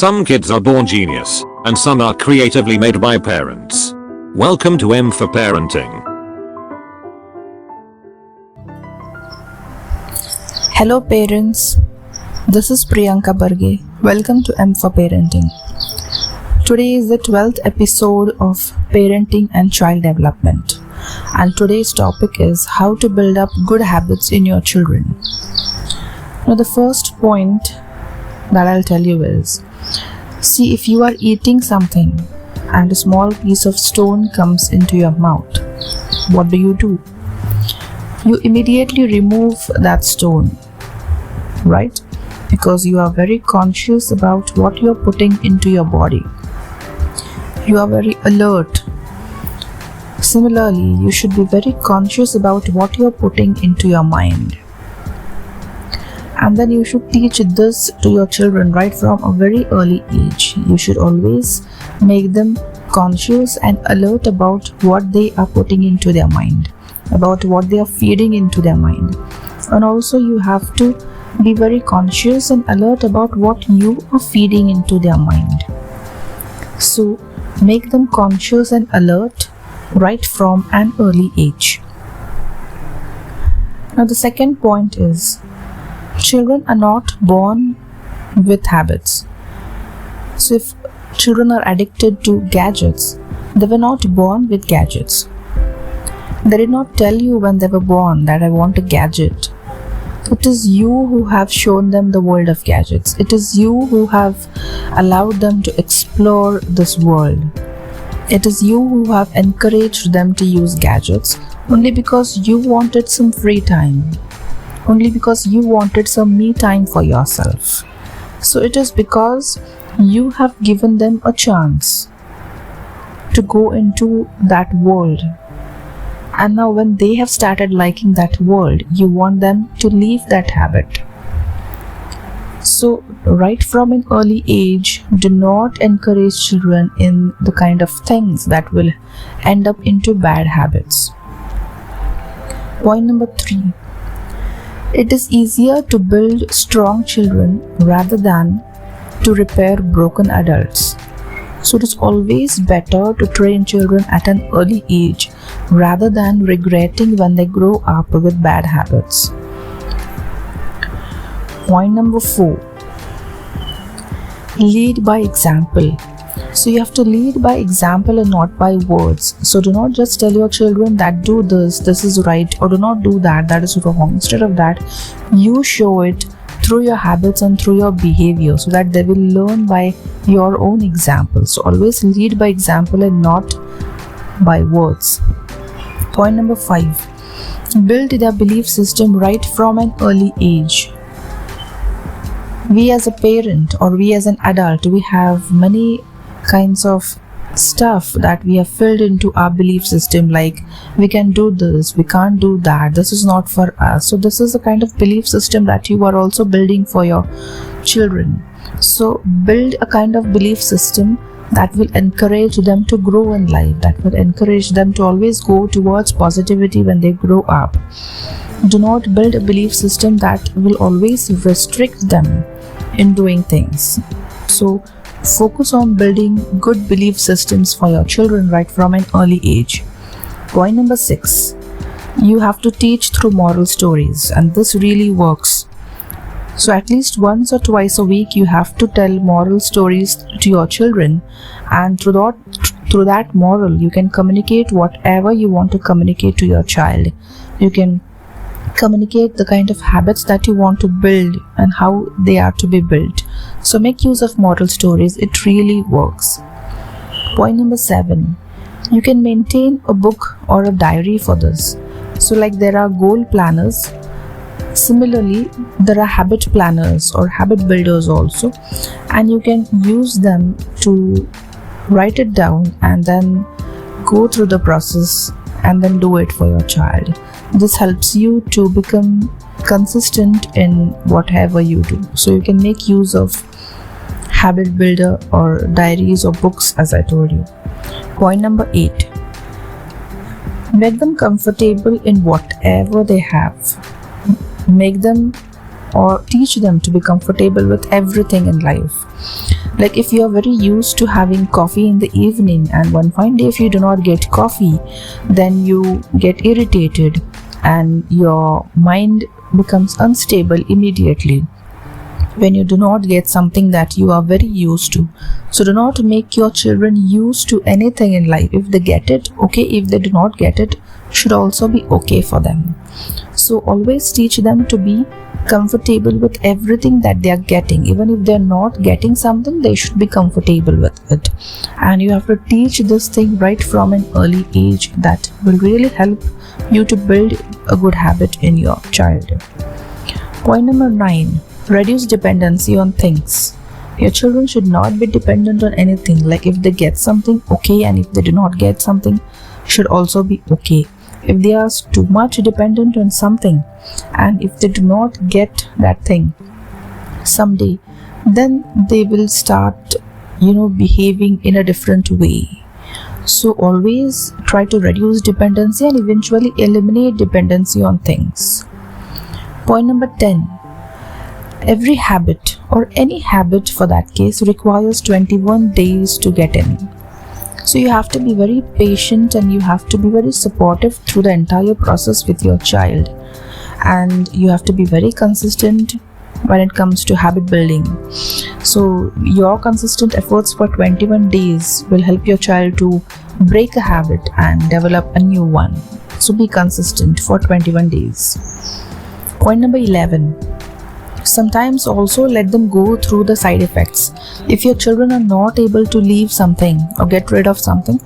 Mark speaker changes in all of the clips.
Speaker 1: Some kids are born genius, and some are creatively made by parents. Welcome to M for Parenting.
Speaker 2: Hello parents, this is Priyanka Barge. Welcome to M for Parenting. Today is the 12th episode of Parenting and Child Development, and today's topic is how to build up good habits in your children. Now the first point that I'll tell you is, see, if you are eating something and a small piece of stone comes into your mouth, what do? You immediately remove that stone, right? Because you are very conscious about what you're putting into your body. You are very alert. Similarly, you should be very conscious about what you're putting into your mind. And then you should teach this to your children right from a very early age. You should always make them conscious and alert about what they are putting into their mind, about what they are feeding into their mind. And also you have to be very conscious and alert about what you are feeding into their mind. So make them conscious and alert right from an early age. Now the second point is, children are not born with habits. So if children are addicted to gadgets, they were not born with gadgets. They did not tell you when they were born that I want a gadget. It is you who have shown them the world of gadgets. It is you who have allowed them to explore this world. It is you who have encouraged them to use gadgets only because you wanted some free time. Only because you wanted some me time for yourself. So it is because you have given them a chance to go into that world. And now when they have started liking that world, you want them to leave that habit. So right from an early age, do not encourage children in the kind of things that will end up into bad habits. Point number 3. It is easier to build strong children rather than to repair broken adults. So it is always better to train children at an early age rather than regretting when they grow up with bad habits. Point number 4. Lead by example. So you have to lead by example and not by words. So do not just tell your children that do this, this is right, or do not do that, that is wrong. Instead of that, you show it through your habits and through your behavior so that they will learn by your own example. So always lead by example and not by words. Point number 5. Build their belief system right from an early age. We as a parent or we as an adult, we have many kinds of stuff that we have filled into our belief system, like we can do this, we can't do that, this is not for us. So this is a kind of belief system that you are also building for your children. So build a kind of belief system that will encourage them to grow in life, that will encourage them to always go towards positivity when they grow up. Do not build a belief system that will always restrict them in doing things. So focus on building good belief systems for your children right from an early age. Point number 6. You have to teach through moral stories, and this really works. So at least once or twice a week you have to tell moral stories to your children, and through that moral you can communicate whatever you want to communicate to your child. You can communicate the kind of habits that you want to build and how they are to be built. So make use of moral stories, it really works. Point number 7. You can maintain a book or a diary for this. So like there are goal planners, similarly there are habit planners or habit builders also, and you can use them to write it down and then go through the process and then do it for your child. This helps you to become consistent in whatever you do. So you can make use of habit builder or diaries or books, as I told you. Point number 8. Make them comfortable in whatever they have. Make them or teach them to be comfortable with everything in life. Like if you are very used to having coffee in the evening and one fine day if you do not get coffee, then you get irritated and your mind becomes unstable immediately when you do not get something that you are very used to. So do not make your children used to anything in life. If they get it, okay. If they do not get it, should also be okay for them. So always teach them to be comfortable with everything that they are getting. Even if they are not getting something, they should be comfortable with it. And you have to teach this thing right from an early age. That will really help you to build a good habit in your child. Point number 9. Reduce dependency on things. Your children should not be dependent on anything. Like if they get something, okay, and if they do not get something, should also be okay. If they are too much dependent on something and if they do not get that thing someday, then they will start behaving in a different way. So always try to reduce dependency and eventually eliminate dependency on things. Point number 10. Every habit, or any habit for that case, requires 21 days to get in. So you have to be very patient and you have to be very supportive through the entire process with your child. And you have to be very consistent when it comes to habit building. So your consistent efforts for 21 days will help your child to break a habit and develop a new one. So be consistent for 21 days. Point number 11. Sometimes also let them go through the side effects. If your children are not able to leave something or get rid of something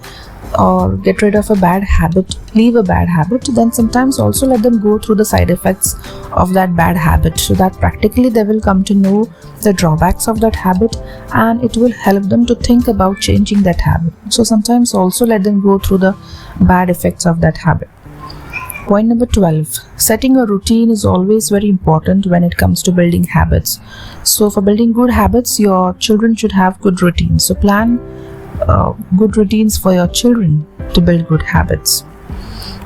Speaker 2: or get rid of a bad habit, leave a bad habit, then sometimes also let them go through the side effects of that bad habit, so that practically they will come to know the drawbacks of that habit and it will help them to think about changing that habit. So sometimes also let them go through the bad effects of that habit. Point number 12. Setting a routine is always very important when it comes to building habits. So for building good habits, your children should have good routines. So plan good routines for your children to build good habits.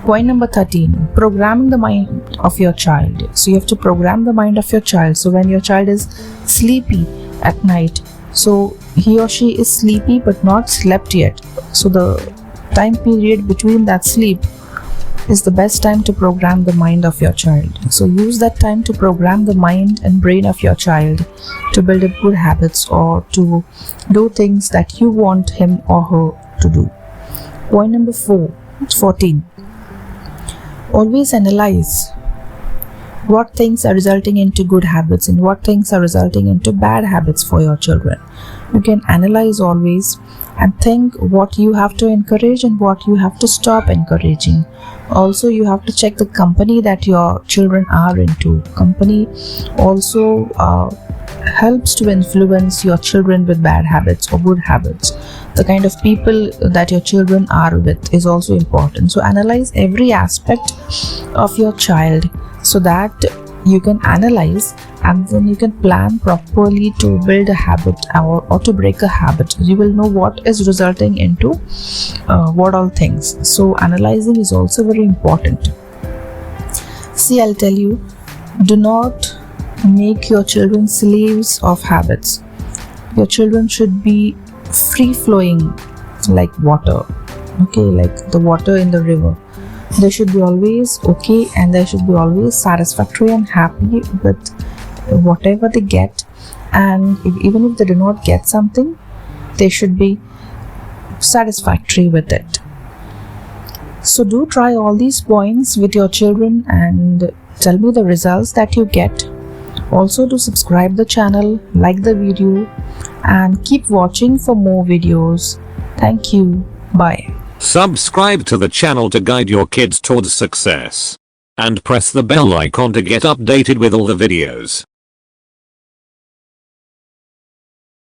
Speaker 2: Point number 13. Programming the mind of your child. So you have to program the mind of your child. So when your child is sleepy at night, so he or she is sleepy but not slept yet. So the time period between that sleep is the best time to program the mind of your child. So use that time to program the mind and brain of your child to build up good habits or to do things that you want him or her to do. Point number 14. Always analyze what things are resulting into good habits and what things are resulting into bad habits for your children. You can analyze always and think what you have to encourage and what you have to stop encouraging. Also, you have to check the company that your children are into. Company also helps to influence your children with bad habits or good habits. The kind of people that your children are with is also important. So analyze every aspect of your child so that you can analyze and then you can plan properly to build a habit or to break a habit. You will know what is resulting into what all things. So analyzing is also very important. See, I'll tell you, do not make your children slaves of habits. Your children should be free flowing like water, okay, like the water in the river. They should be always okay and they should be always satisfactory and happy with whatever they get, and even if they do not get something, they should be satisfactory with it. So do try all these points with your children and tell me the results that you get. Also do subscribe the channel, like the video and keep watching for more videos. Thank you. Bye.
Speaker 1: Subscribe to the channel to guide your kids towards success. And press the bell icon to get updated with all the videos.